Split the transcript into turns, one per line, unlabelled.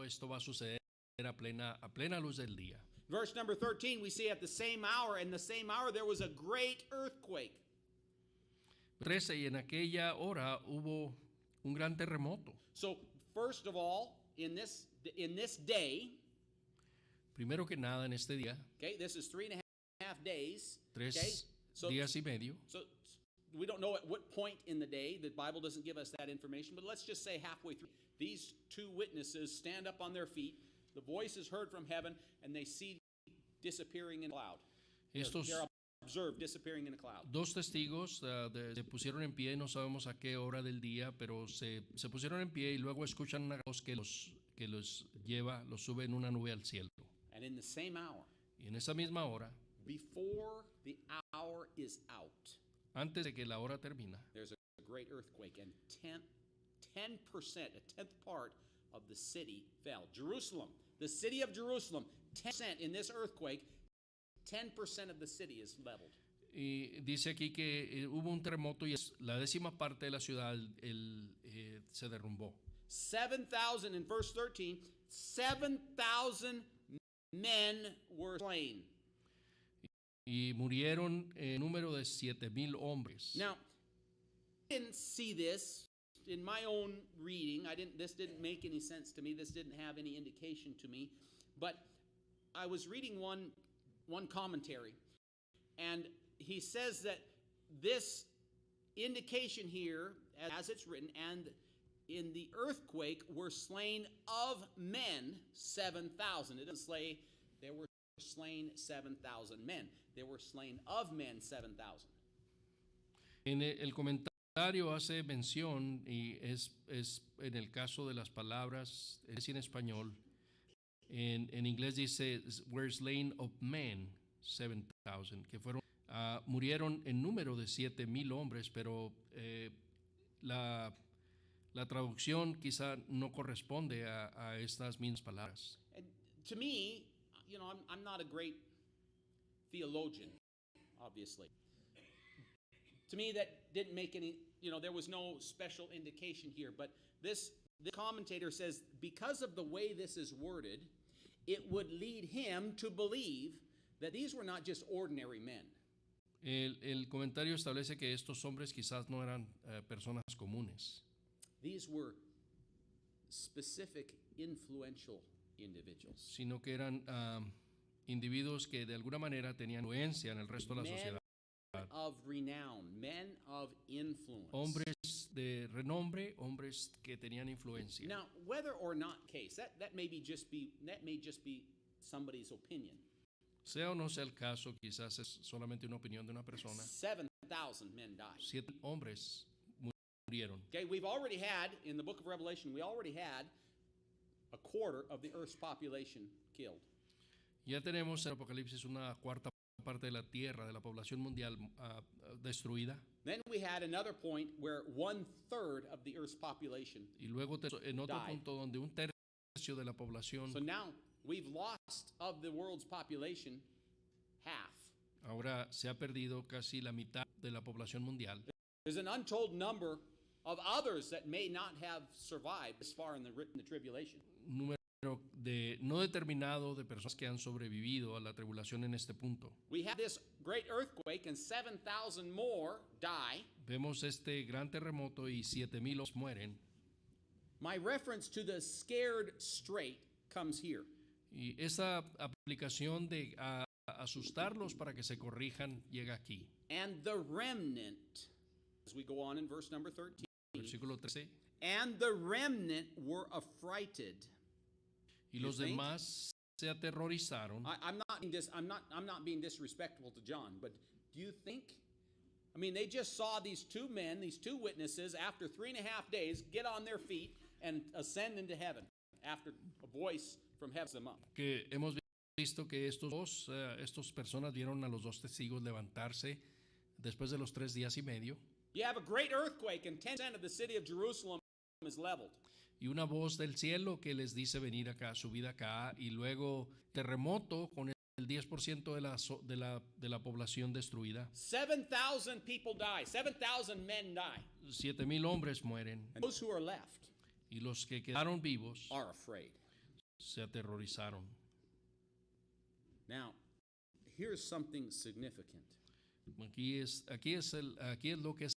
todo esto va a suceder a plena luz del día.
Verse number 13, we see at the same hour, in the same hour there was a great earthquake.
13, y en aquella hora hubo un gran terremoto.
So, first of all, in this day,
Primero que nada, en este día,
okay, this is 3.5 days.
tres
Okay, so
días y medio,
we don't know at what point in the day. The Bible doesn't give us that information, but let's just say halfway through. These two witnesses stand up on their feet. The voice is heard from heaven, and they see disappearing in a cloud.
estos
They're observed disappearing in a cloud.
dos testigos se pusieron en pie, no sabemos a qué hora del día, pero se pusieron en pie y luego escuchan una voz que los lleva, los sube en una nube al cielo.
And in the same hour,
Y en esa misma hora,
before the hour is out,
antes de que la hora termina,
there's a great earthquake, and 10%, a tenth part of the city fell. Jerusalem, the city of Jerusalem, 10% in this earthquake, 10% of the city is leveled.
y dice aquí que hubo un terremoto y la 10ª parte de la ciudad se derrumbó.
7,000 in verse 13, 7,000 men were slain.
Y murieron en número de 7,000 hombres.
Now, I didn't see this in my own reading. This didn't make any sense to me. This didn't have any indication to me. But I was reading one commentary, and he says that this indication here, as it's written, and in the earthquake were slain of men 7,000. It doesn't say there were slain 7,000 men. There were slain of men 7,000.
En el comentario hace mención, y es en el caso de las palabras, es en español, en inglés dice, were slain of men 7,000, que murieron en número de 7,000 hombres, pero la traducción quizá no corresponde a estas mismas palabras.
And to me, I'm not a great theologian, obviously. To me, that didn't make any, there was no special indication here. But this commentator says, because of the way this is worded, it would lead him to believe that these were not just ordinary men.
El comentario establece que estos hombres quizás no eran personas comunes.
These were specific, influential individuals.
Sino que eran individuos que de alguna manera tenían influencia en el resto de la sociedad.
Men of renown, men of influence.
Hombres de renombre, hombres que tenían influencia.
Now, whether or not case, that may just be somebody's opinion.
Sea o no sea el caso, quizás es solamente una opinión de una persona.
7,000 men died.
7 hombres murieron.
Okay, we've already had, in the book of Revelation, we already had a quarter of the earth's population killed.
Ya tenemos en Apocalipsis una cuarta parte de la tierra, de la población mundial destruida.
Then we had another point where 1/3 of the earth's population.
Y luego en otro
died.
punto donde un tercio de la población.
So now we've lost of the world's population half.
Ahora se ha perdido casi la mitad de la población mundial.
There's an untold number of others that may not have survived this far in the tribulation.
Número no determinado de personas que han sobrevivido a la tribulación en este punto.
We have this great earthquake and 7,000 more die.
Vemos este gran terremoto y 7,000 mueren.
My reference to the scared straight comes here.
Y esa aplicación de asustarlos para que se corrijan llega aquí.
And the remnant, as we go on in verse number 13.
Versículo 13.
And the remnant were affrighted.
Y los demás se aterrorizaron.
I'm not being disrespectful to John, but do you think? I mean, they just saw these two men, these two witnesses, after 3.5 days, get on their feet and ascend into heaven after a voice from heaven them up.
Que hemos visto que estos personas vieron a los dos testigos levantarse después de los 3 días y medio.
You have a great earthquake, and 10% of the city of Jerusalem is leveled.
Y una voz del cielo que les dice venir acá, subid acá, y luego terremoto con el 10% de la población destruida.
7,000 people die. 7,000 men die.
7,000 hombres mueren.
And those who are left
Y los que quedaron vivos
are afraid.
se aterrorizaron.
Now, here's something significant.
Aquí es lo que es